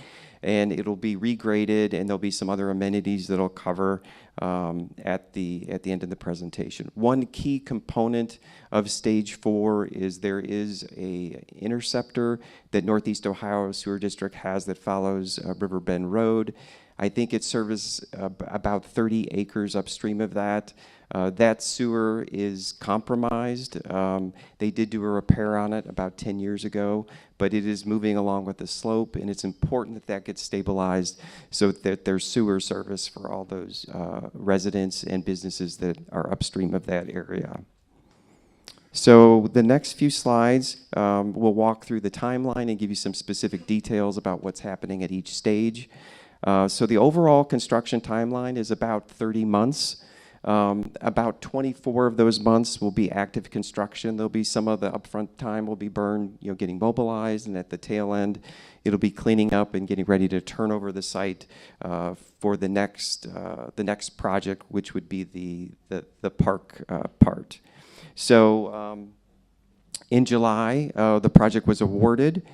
and it'll be regraded, and there'll be some other amenities that'll cover at the end of the presentation. One key component of stage 4 is there is a interceptor that Northeast Ohio Sewer District has that follows River Bend Road. I think it services about 30 acres upstream of that. That sewer is compromised. They did do a repair on it about 10 years ago, but it is moving along with the slope, and it's important that gets stabilized so that there's sewer service for all those residents and businesses that are upstream of that area. So the next few slides, we'll walk through the timeline and give you some specific details about what's happening at each stage. So the overall construction timeline is about 30 months. About 24 of those months will be active construction. There'll be some of the upfront time will be burned, getting mobilized, and at the tail end, it'll be cleaning up and getting ready to turn over the site for the next project, which would be the park part. So in July, the project was awarded.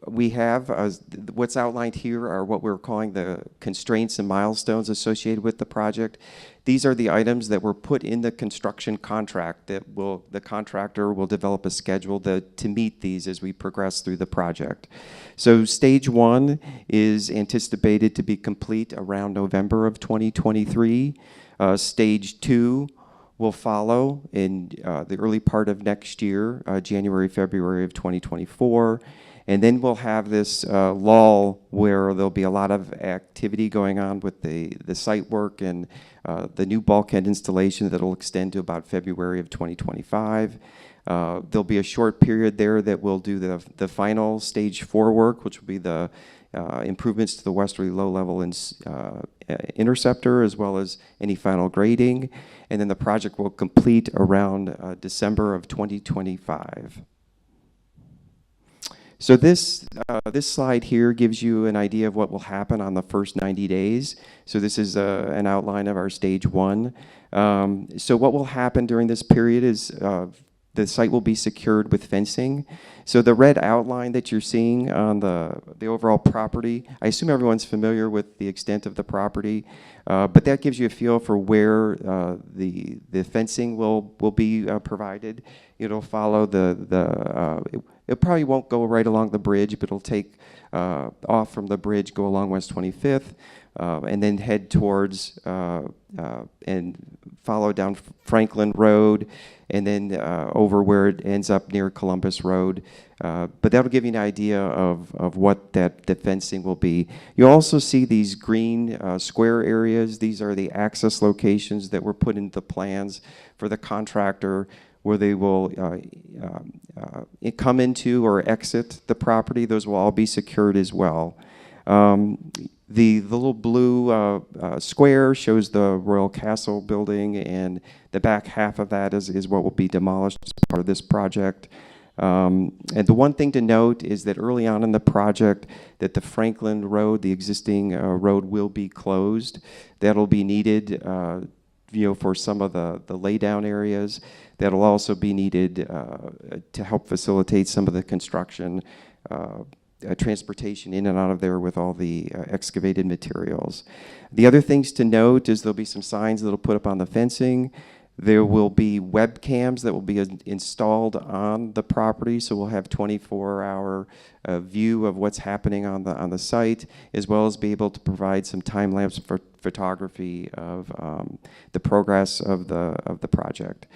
We have, what's outlined here are what we're calling the constraints and milestones associated with the project. These are the items that were put in the construction contract that the contractor will develop a schedule to meet these as we progress through the project. So stage 1 is anticipated to be complete around November of 2023. Stage 2 will follow in the early part of next year, January, February of 2024. And then we'll have this lull where there'll be a lot of activity going on with the site work and the new bulkhead installation that'll extend to about February of 2025. There'll be a short period there that we'll do the final stage 4 work, which will be the improvements to the westerly low-level interceptor, as well as any final grading. And then the project will complete around December of 2025. So this slide here gives you an idea of what will happen on the first 90 days. So this is an outline of our stage 1. So what will happen during this period is the site will be secured with fencing. So the red outline that you're seeing on the overall property, I assume everyone's familiar with the extent of the property, but that gives you a feel for where the fencing will be provided. It'll follow it probably won't go right along the bridge, but it'll take off from the bridge, go along West 25th, and then head towards and follow down Franklin Road, and then over where it ends up near Columbus Road. But that'll give you an idea of what the fencing will be. You'll also see these green square areas. These are the access locations that were put into the plans for the contractor, where they will come into or exit the property. Those will all be secured as well. The little blue square shows the Royal Castle building, and the back half of that is what will be demolished as part of this project. And the one thing to note is that early on in the project, that the Franklin Road, the existing road, will be closed. That'll be needed for some of the laydown areas. That'll also be needed to help facilitate some of the construction, transportation in and out of there with all the excavated materials. The other things to note is there'll be some signs that'll put up on the fencing. There will be webcams that will be installed on the property, so we'll have 24-hour view of what's happening on the site, as well as be able to provide some time-lapse photography of the progress of the project.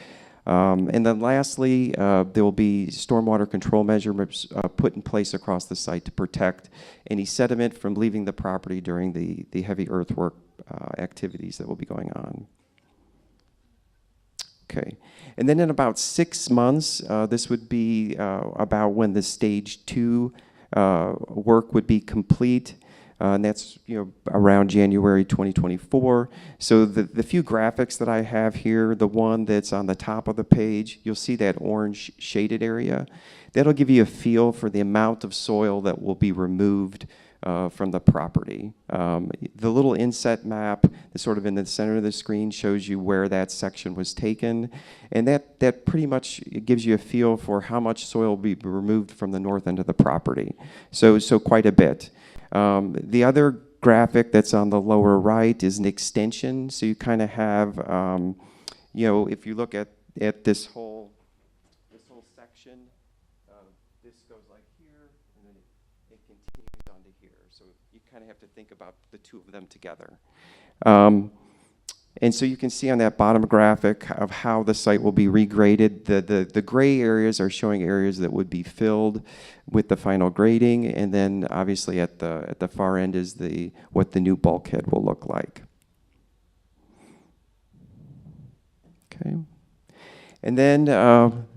And then lastly, there will be stormwater control measures put in place across the site to protect any sediment from leaving the property during the heavy earthwork activities that will be going on. Okay, and then in about 6 months, this would be about when the stage 2 work would be complete. And that's around January 2024. So the few graphics that I have here, the one that's on the top of the page, you'll see that orange shaded area. That'll give you a feel for the amount of soil that will be removed from the property. The little inset map that's sort of in the center of the screen shows you where that section was taken, and that pretty much gives you a feel for how much soil will be removed from the north end of the property. So quite a bit. The other graphic that's on the lower right is an extension. So you kind of have, if you look at this whole section, this goes like here, and then it continues onto here. So you kind of have to think about the two of them together. And so you can see on that bottom graphic of how the site will be regraded. The gray areas are showing areas that would be filled with the final grading, and then obviously at the far end is what the new bulkhead will look like. Okay, and then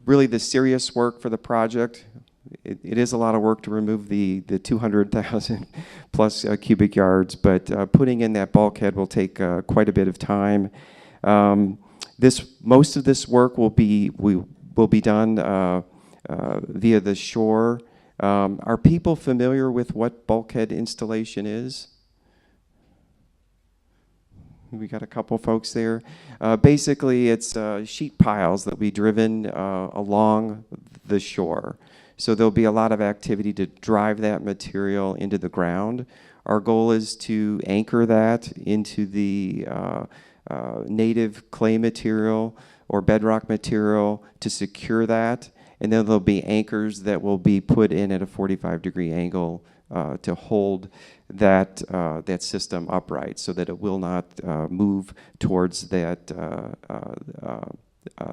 really the serious work for the project. It is a lot of work to remove the 200,000 plus cubic yards, but putting in that bulkhead will take quite a bit of time. Most of this work will be done via the shore. Are people familiar with what bulkhead installation is? We got a couple folks there. Basically, it's sheet piles that will be driven along the shore. So there'll be a lot of activity to drive that material into the ground. Our goal is to anchor that into the native clay material or bedrock material to secure that. And then there'll be anchors that will be put in at a 45-degree angle to hold that system upright so that it will not move towards that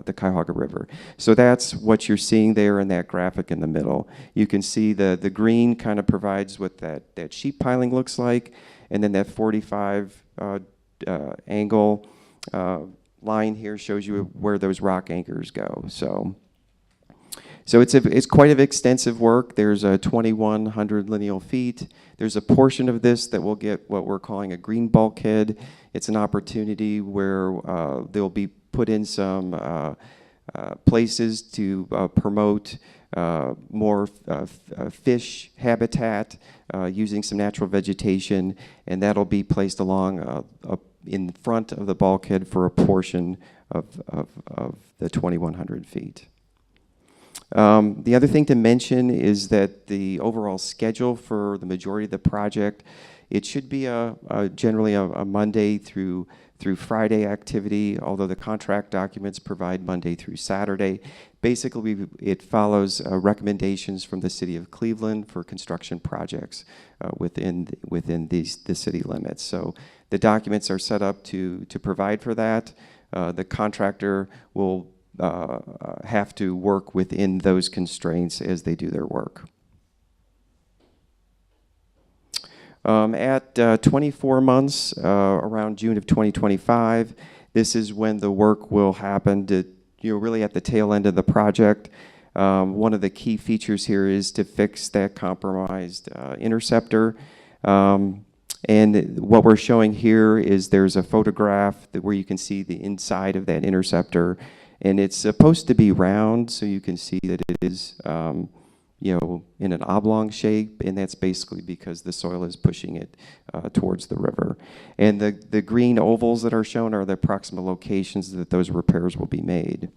the Cuyahoga River. So that's what you're seeing there in that graphic in the middle. You can see the green kind of provides what that sheet piling looks like, and then that 45 angle line here shows you where those rock anchors go. So it's quite an extensive work. There's 2,100 lineal feet. There's a portion of this that will get what we're calling a green bulkhead. It's an opportunity where they'll be put in some places to promote more fish habitat using some natural vegetation, and that'll be placed along in front of the bulkhead for a portion of the 2,100 feet. The other thing to mention is that the overall schedule for the majority of the project, it should be generally a Monday through Friday activity, although the contract documents provide Monday through Saturday. Basically, it follows recommendations from the City of Cleveland for construction projects within the city limits. So the documents are set up to provide for that. The contractor will have to work within those constraints as they do their work. At 24 months, around June of 2025, this is when the work will happen to, really at the tail end of the project. One of the key features here is to fix that compromised interceptor. And what we're showing here is there's a photograph where you can see the inside of that interceptor. And it's supposed to be round, so you can see that it is, in an oblong shape, and that's basically because the soil is pushing it towards the river. And the green ovals that are shown are the approximate locations that those repairs will be made.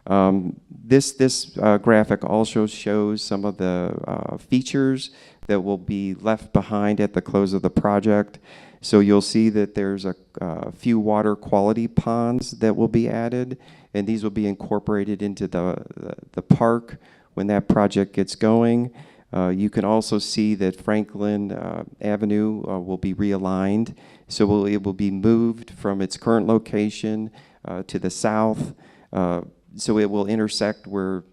This graphic also shows some of the features that will be left behind at the close of the project. So you'll see that there's a few water quality ponds that will be added, and these will be incorporated into the park when that project gets going. You can also see that Franklin Avenue will be realigned, so it will be moved from its current location to the south. So it will intersect where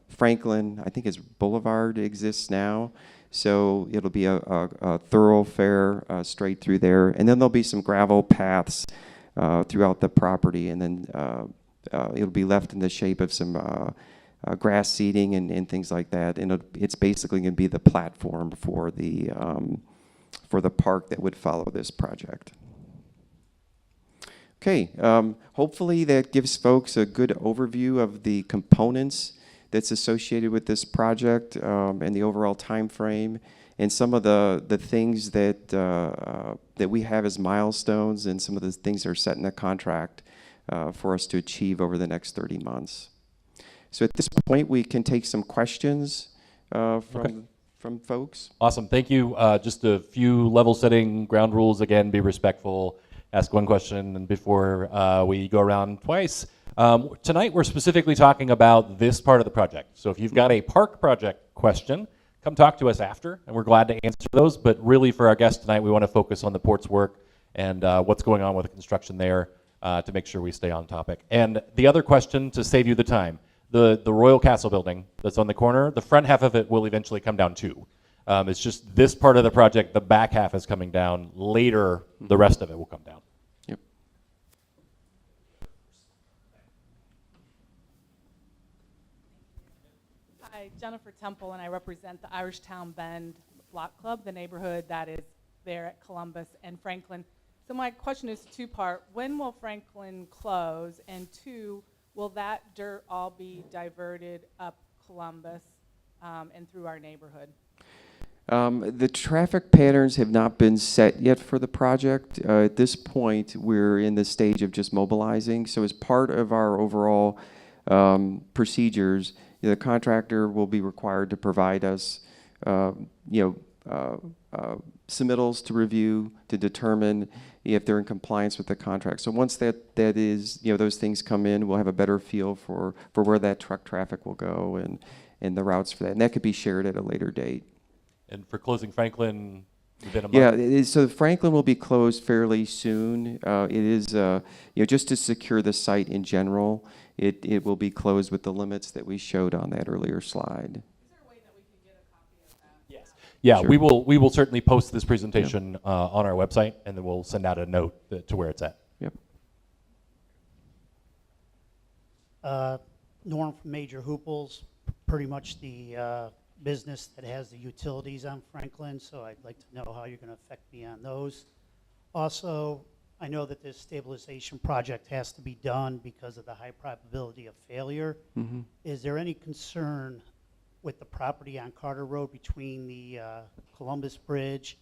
Franklin, I think it's Boulevard, exists now. So it'll be a thoroughfare straight through there. And then there'll be some gravel paths throughout the property, and then it'll be left in the shape of some grass seeding and things like that. And it's basically going to be the platform for the park that would follow this project. Okay, hopefully that gives folks a good overview of the components that's associated with this project and the overall time frame, and some of the things that we have as milestones, and some of the things that are set in the contract for us to achieve over the next 30 months. So at this point, we can take some questions from folks. Awesome, thank you. Just a few level setting ground rules. Again, be respectful. Ask one question and before we go around twice. Tonight we're specifically talking about this part of the project. So if you've got a park project question, come talk to us after, and we're glad to answer those. But really for our guests tonight, we want to focus on the port's work and what's going on with the construction there to make sure we stay on topic. And the other question, to save you the time, the Royal Castle building that's on the corner, the front half of it will eventually come down too. It's just this part of the project, the back half is coming down. Later, the rest of it will come down. Yep. Hi, Jennifer Temple, and I represent the Irish Town Bend Block Club, the neighborhood that is there at Columbus and Franklin. So my question is two-part. When will Franklin close? And two, will that dirt all be diverted up Columbus and through our neighborhood? The traffic patterns have not been set yet for the project. At this point, we're in the stage of just mobilizing. So as part of our overall procedures, the contractor will be required to provide us, submittals to review to determine if they're in compliance with the contract. So once that is, those things come in, we'll have a better feel for where that truck traffic will go and the routes for that. And that could be shared at a later date. And for closing Franklin, Within a month? Yeah, so Franklin will be closed fairly soon. It is, just to secure the site in general, it will be closed with the limits that we showed on that earlier slide. Yeah, Sure. we will certainly post this presentation on our website, and then we'll send out a note to where it's at. Yep. Norm from Major Hooples, pretty much the business that has the utilities on Franklin, so I'd like to know how you're going to affect me on those. Also, I know that this stabilization project has to be done because of the high probability of failure. Mm-hmm. Is there any concern with the property on Carter Road between the Columbus Bridge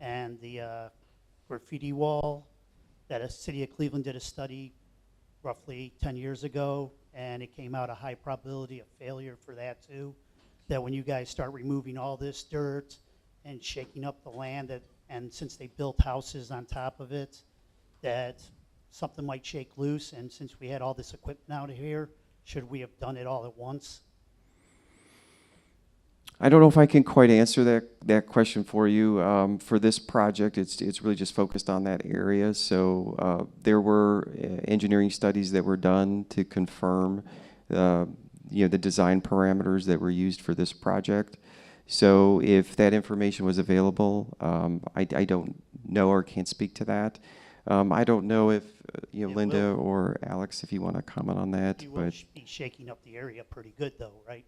and the graffiti wall that a city of Cleveland did a study roughly 10 years ago, and it came out a high probability of failure for that too? That when you guys start removing all this dirt and shaking up the land, and since they built houses on top of it, that something might shake loose, and since we had all this equipment out here, should we have done it all at once? I don't know if I can quite answer that question for you. For this project, it's really just focused on that area. So there were engineering studies that were done to confirm the design parameters that were used for this project. So if that information was available, I don't know or can't speak to that. I don't know if Linda or Alex, if you want to comment on that. You will be shaking up the area pretty good though, right?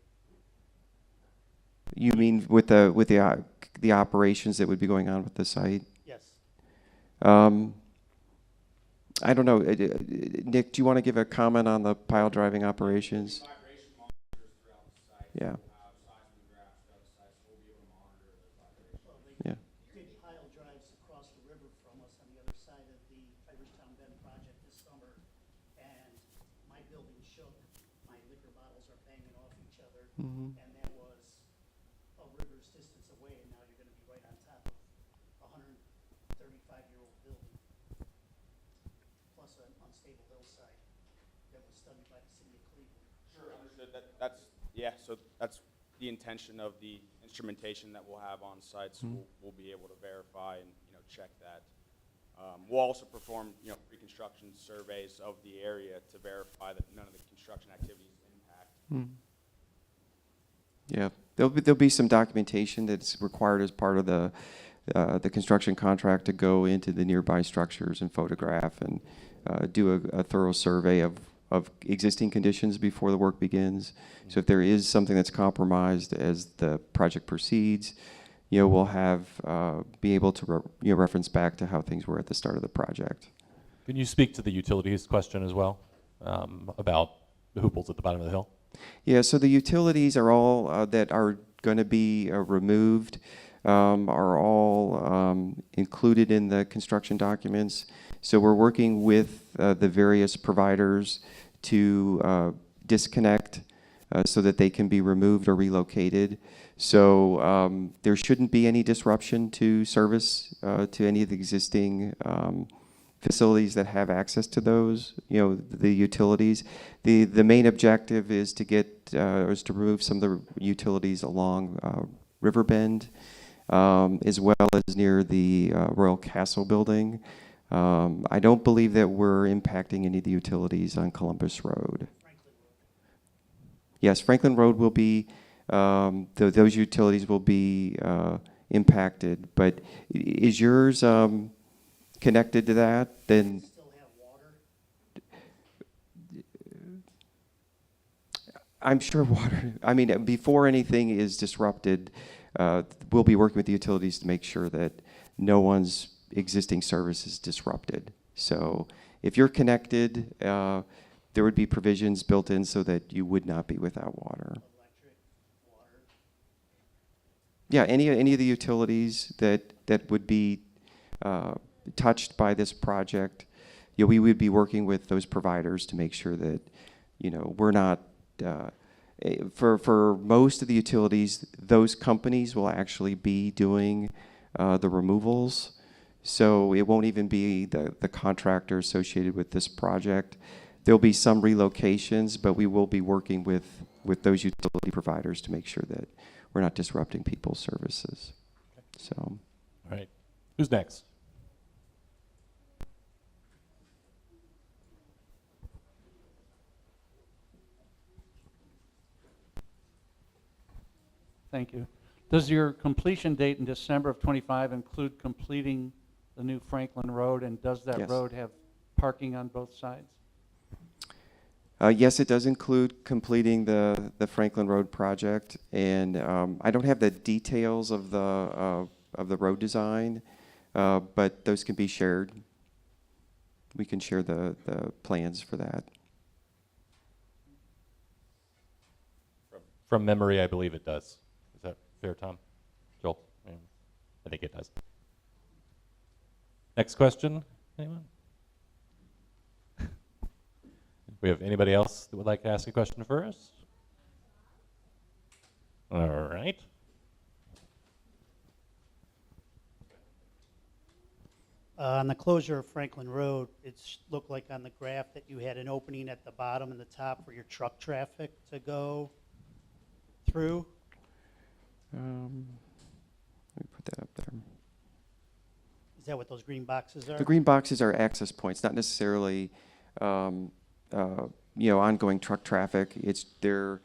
You mean with the operations that would be going on with the site? Yes. I don't know. Nick, do you want to give a comment on the pile driving operations? Yeah. Yeah. Big pile drives across the river from us on the other side of the Iverstown Bend project this summer, and my building shook. My liquor bottles are banging off each other, Mm-hmm. and that was a river's distance away, and now you're going to be right on top of a 135-year-old building, plus an unstable hillside that was studied by the city of Cleveland. Sure, understood. So that's the intention of the instrumentation that we'll have on site. So we'll be able to verify and check that. We'll also perform pre-construction surveys of the area to verify that none of the construction activities impact. Yeah, there'll be some documentation that's required as part of the construction contract to go into the nearby structures and photograph and do a thorough survey of existing conditions before the work begins. So if there is something that's compromised as the project proceeds, we'll have be able to reference back to how things were at the start of the project. Can you speak to the utilities question as well, about the hooples at the bottom of the hill? Yeah, so the utilities are all that are going to be removed, are all included in the construction documents. So we're working with the various providers to disconnect so that they can be removed or relocated. So there shouldn't be any disruption to service to any of the existing facilities that have access to those, the utilities. The main objective is to remove some of the utilities along Riverbend, as well as near the Royal Castle building. I don't believe that we're impacting any of the utilities on Columbus Road. Yes, Franklin Road will be, those utilities will be impacted, but is yours connected to that? Then Still have water? I'm sure water, before anything is disrupted, we'll be working with the utilities to make sure that no one's existing service is disrupted. So if you're connected, there would be provisions built in so that you would not be without water. Electric, water? Yeah, any of the utilities that would be touched by this project, we would be working with those providers to make sure that we're not. For most of the utilities, those companies will actually be doing the removals. So it won't even be the contractor associated with this project. There'll be some relocations, but we will be working with those utility providers to make sure that we're not disrupting people's services. So, All right. Who's next? Thank you. Does your completion date in December of '25 include completing the new Franklin Road, and does that Yes. road have parking on both sides? Yes, it does include completing the Franklin Road project, and I don't have the details of the road design, but those can be shared. We can share the plans for that. From memory, I believe it does. Is that fair, Tom? Joel? I think it does. Next question, anyone? We have anybody else that would like to ask a question first? All right. On the closure of Franklin Road, it looked like on the graph that you had an opening at the bottom and the top for your truck traffic to go through. Let me put that up there. Is that what those green boxes are? The green boxes are access points, not necessarily ongoing truck traffic. It's their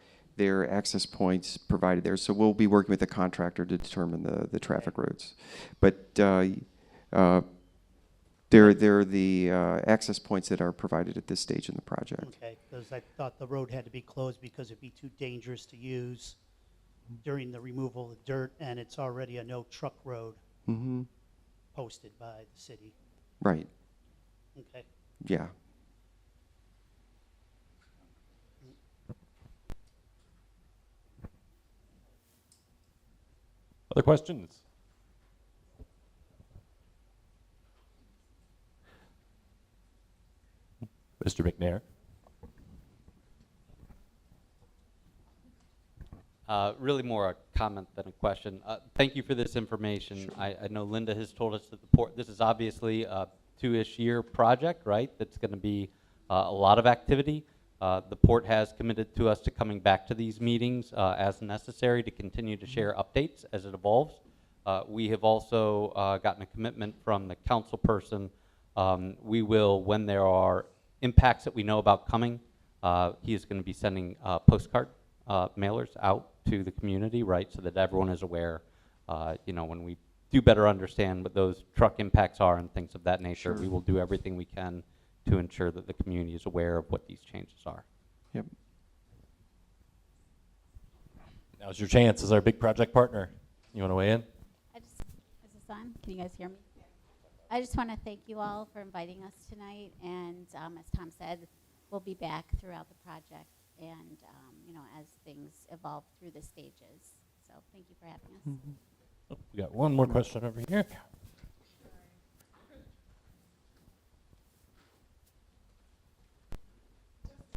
access points provided there. So we'll be working with the contractor to determine the traffic routes. But they're the access points that are provided at this stage in the project. Okay, because I thought the road had to be closed because it'd be too dangerous to use during the removal of the dirt, and it's already a no truck road Mm-hmm. posted by the city. Right. Okay. Yeah. Other questions? Mr. McNair? Really more a comment than a question. Thank you for this information. Sure. I know Linda has told us that the port, this is obviously a 2-ish year project, right? That's going to be a lot of activity. The port has committed to us to coming back to these meetings as necessary to continue to share updates as it evolves. We have also gotten a commitment from the council person. We will, when there are impacts that we know about coming, he is going to be sending postcard mailers out to the community, right, so that everyone is aware, when we do better understand what those truck impacts are and things of that nature, Sure. we will do everything we can to ensure that the community is aware of what these changes are. Yep. Now's your chance as our big project partner. You want to weigh in? Is this on? Can you guys hear me? I just want to thank you all for inviting us tonight, and as Tom said, we'll be back throughout the project and, as things evolve through the stages. So thank you for having us. Mm-hmm. Oh, we got one more question over here.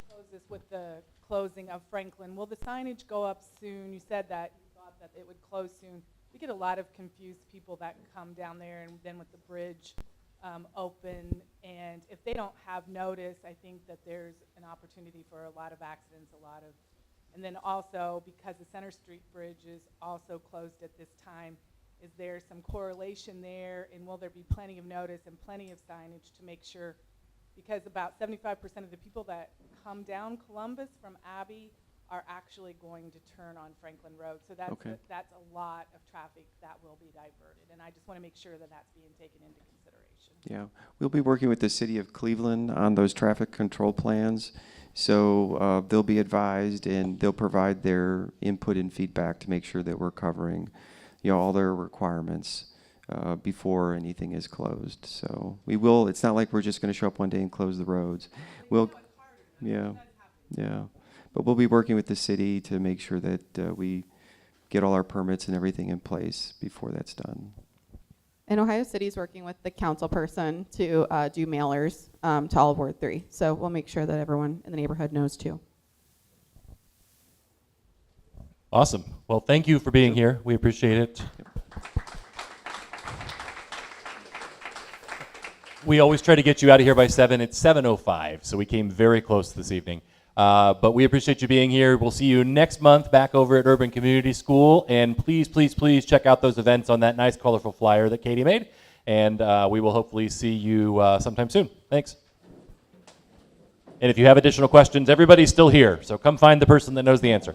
Close this with the closing of Franklin. Will the signage go up soon? You said that you thought that it would close soon. We get a lot of confused people that come down there, and then with the bridge open, and if they don't have notice, I think that there's an opportunity for a lot of accidents, and then also because the Center Street Bridge is also closed at this time, is there some correlation there, and will there be plenty of notice and plenty of signage to make sure, because about 75% of the people that come down Columbus from Abbey are actually going to turn on Franklin Road. So that's, Okay. that's a lot of traffic that will be diverted. And I just want to make sure that that's being taken into consideration. Yeah, we'll be working with the city of Cleveland on those traffic control plans. So they'll be advised and they'll provide their input and feedback to make sure that we're covering, all their requirements before anything is closed. So we will. It's not like we're just going to show up one day and close the roads. We'll, yeah. But we'll be working with the city to make sure that we get all our permits and everything in place before that's done. And Ohio City is working with the council person to do mailers to all of Ward 3. So we'll make sure that everyone in the neighborhood knows too. Awesome. Well, thank you for being here. We appreciate it. We always try to get you out of here by 7. It's 7:05, so we came very close this evening. But we appreciate you being here. We'll see you next month back over at Urban Community School. And please, please, please check out those events on that nice, colorful flyer that Katie made. And we will hopefully see you sometime soon. Thanks. And if you have additional questions, everybody's still here. So come find the person that knows the answer.